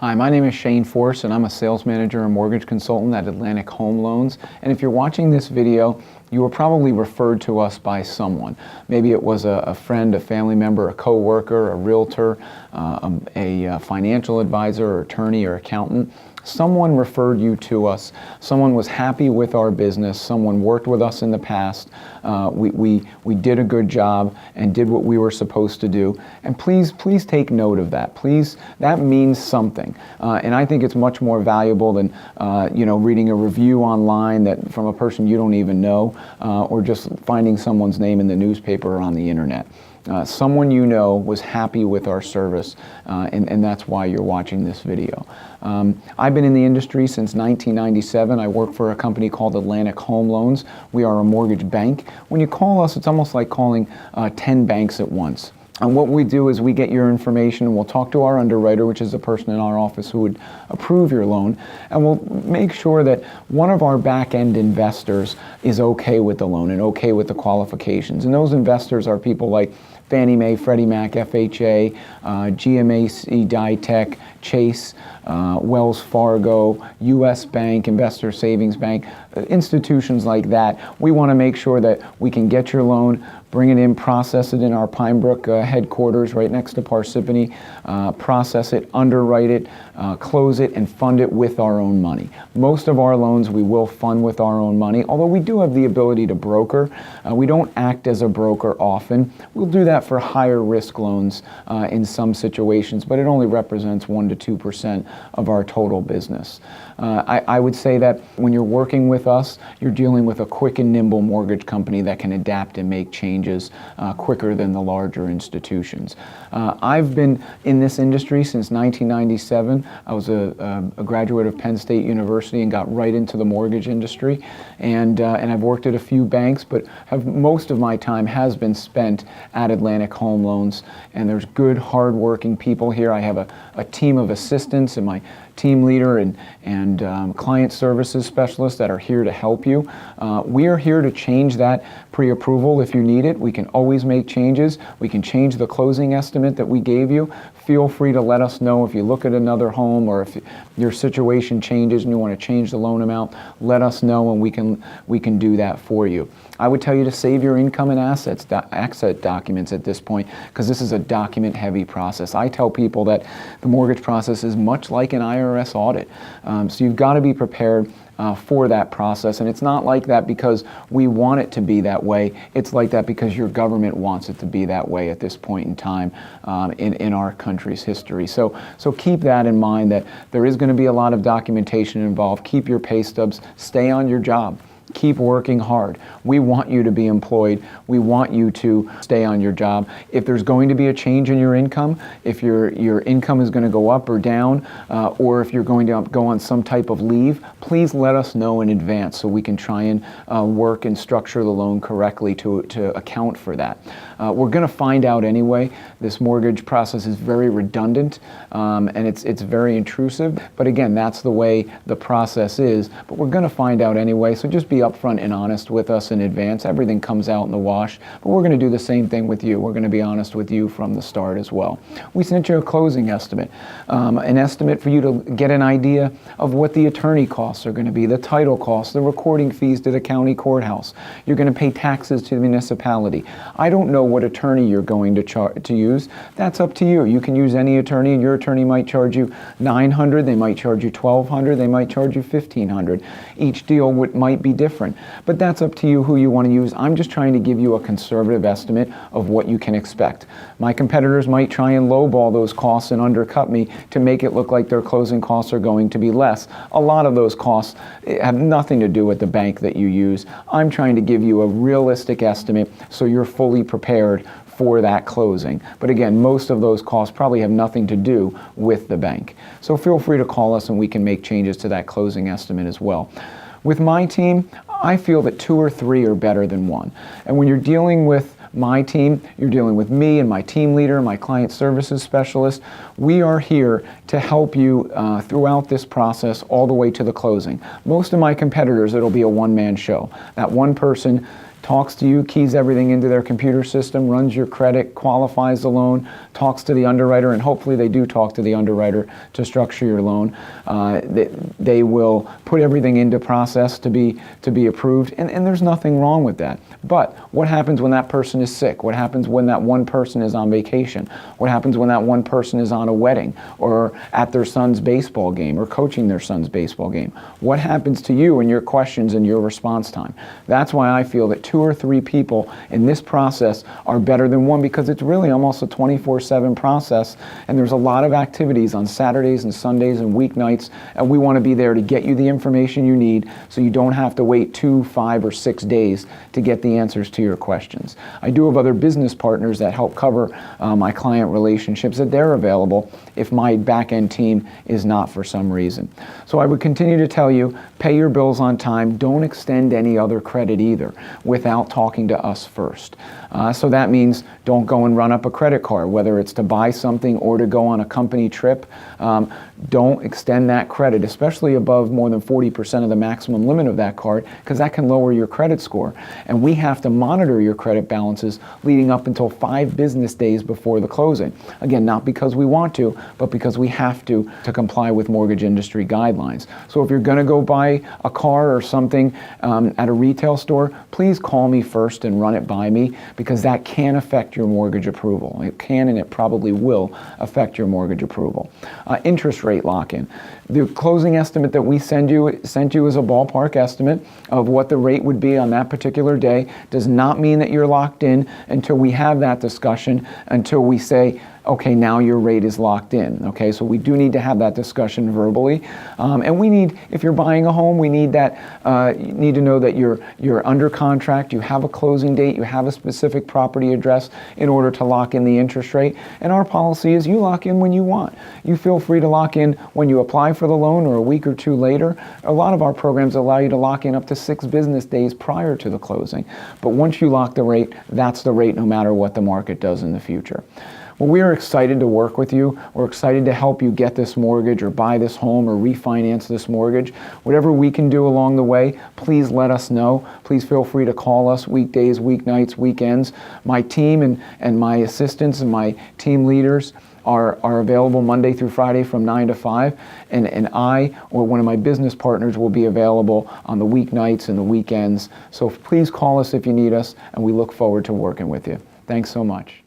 Hi, my name is Shane Force and I'm a sales manager and mortgage consultant at Atlantic Home Loans. And if you're watching this video, you were probably referred to us by someone. Maybe it was a friend, a family member, a coworker, a realtor, a financial advisor, or attorney, or accountant. Someone referred you to us. Someone was happy with our business. Someone worked with us in the past. We did a good job and did what we were supposed to do. And please take note of that. Please, that means something. And I think it's much more valuable than reading a review online that from a person you don't even know, or just finding someone's name in the newspaper or on the internet. Someone you know was happy with our service, and that's why you're watching this video. I've been in the industry since 1997. I work for a company called Atlantic Home Loans. We are a mortgage bank. When you call us, it's almost like calling 10 banks at once. And what we do is we get your information and we'll talk to our underwriter, which is the person in our office who would approve your loan, and we'll make sure that one of our back-end investors is okay with the loan and okay with the qualifications. And those investors are people like Fannie Mae, Freddie Mac, FHA, GMAC, Ditech, Chase, Wells Fargo, US Bank, Investor Savings Bank, institutions like that. We want to make sure that we can get your loan, bring it in, process it in our Pine Brook headquarters right next to Parsippany, process it, underwrite it, close it, and fund it with our own money. Most of our loans we will fund with our own money, although we do have the ability to broker. We don't act as a broker often. We'll do that for higher risk loans in some situations, but it only represents 1% to 2% of our total business. I would say that when you're working with us, you're dealing with a quick and nimble mortgage company that can adapt and make changes quicker than the larger institutions. I've been in this industry since 1997. I was a graduate of Penn State University and got right into the mortgage industry. And I've worked at a few banks, but most of my time has been spent at Atlantic Home Loans. And there's good, hard-working people here. I have a team of assistants and my team leader and client services specialists that are here to help you. We are here to change that pre-approval if you need it. We can always make changes. We can change the closing estimate that we gave you. Feel free to let us know if you look at another home or if your situation changes and you want to change the loan amount. Let us know and we can do that for you. I would tell you to save your income and asset documents at this point, because this is a document-heavy process. I tell people that the mortgage process is much like an IRS audit. So you've got to be prepared for that process. And it's not like that because we want it to be that way. It's like that because your government wants it to be that way at this point in time in our country's history. So keep that in mind, that there is going to be a lot of documentation involved. Keep your pay stubs. Stay on your job. Keep working hard. We want you to be employed. We want you to stay on your job. If there's going to be a change in your income, if your income is going to go up or down, or if you're going to go on some type of leave, please let us know in advance so we can try and work and structure the loan correctly to account for that. We're going to find out anyway. This mortgage process is very redundant and it's very intrusive. But again, that's the way the process is. But we're going to find out anyway. So just be upfront and honest with us in advance. Everything comes out in the wash. But we're going to do the same thing with you. We're going to be honest with you from the start as well. We sent you a closing estimate, an estimate for you to get an idea of what the attorney costs are going to be, the title costs, the recording fees to the county courthouse. You're going to pay taxes to the municipality. I don't know what attorney you're going to use. That's up to you. You can use any attorney, and your attorney might charge you $900, they might charge you $1,200, they might charge you $1,500. Each deal might be different, but that's up to you who you want to use. I'm just trying to give you a conservative estimate of what you can expect. My competitors might try and lowball those costs and undercut me to make it look like their closing costs are going to be less. A lot of those costs have nothing to do with the bank that you use. I'm trying to give you a realistic estimate so you're fully prepared for that closing. But again, most of those costs probably have nothing to do with the bank. So feel free to call us and we can make changes to that closing estimate as well. With my team, I feel that 2 or 3 are better than 1. And when you're dealing with my team, you're dealing with me and my team leader, my client services specialist. We are here to help you throughout this process all the way to the closing. Most of my competitors, it'll be a one-man show. That one person talks to you, keys everything into their computer system, runs your credit, qualifies the loan, talks to the underwriter, and hopefully they do talk to the underwriter to structure your loan. They will put everything into process to be approved, and there's nothing wrong with that. But what happens when that person is sick? What happens when that one person is on vacation? What happens when that one person is on a wedding or at their son's baseball game or coaching their son's baseball game? What happens to you and your questions and your response time? That's why I feel that 2 or 3 people in this process are better than one, because it's really almost a 24/7 process, and there's a lot of activities on Saturdays and Sundays and weeknights, and we want to be there to get you the information you need so you don't have to wait 2, 5, or 6 days to get the answers to your questions. I do have other business partners that help cover my client relationships, that they're available if my back-end team is not for some reason. So I would continue to tell you, pay your bills on time. Don't extend any other credit either without talking to us first. So that means don't go and run up a credit card, whether it's to buy something or to go on a company trip. Don't extend that credit, especially above more than 40% of the maximum limit of that card, because that can lower your credit score. And we have to monitor your credit balances leading up until 5 business days before the closing. Again, not because we want to, but because we have to comply with mortgage industry guidelines. So if you're going to go buy a car or something at a retail store, please call me first and run it by me, because that can affect your mortgage approval. It can, and it probably will affect your mortgage approval. Interest rate lock-in. The closing estimate that we sent you is a ballpark estimate of what the rate would be on that particular day. Does not mean that you're locked in until we have that discussion, until we say, okay, now your rate is locked in. Okay, so we do need to have that discussion verbally, and we need, if you're buying a home, we need that. You need to know that you're under contract, you have a closing date, you have a specific property address in order to lock in the interest rate. And our policy is you lock in when you want. You feel free to lock in when you apply for the loan or a week or 2 later. A lot of our programs allow you to lock in up to 6 business days prior to the closing. But once you lock the rate, that's the rate no matter what the market does in the future. Well, we are excited to work with you. We're excited to help you get this mortgage or buy this home or refinance this mortgage. Whatever we can do along the way, please let us know. Please feel free to call us weekdays, weeknights, weekends. My team and my assistants and my team leaders are available Monday through Friday from 9 to 5, and I or one of my business partners will be available on the weeknights and the weekends. So please call us if you need us, and we look forward to working with you. Thanks so much.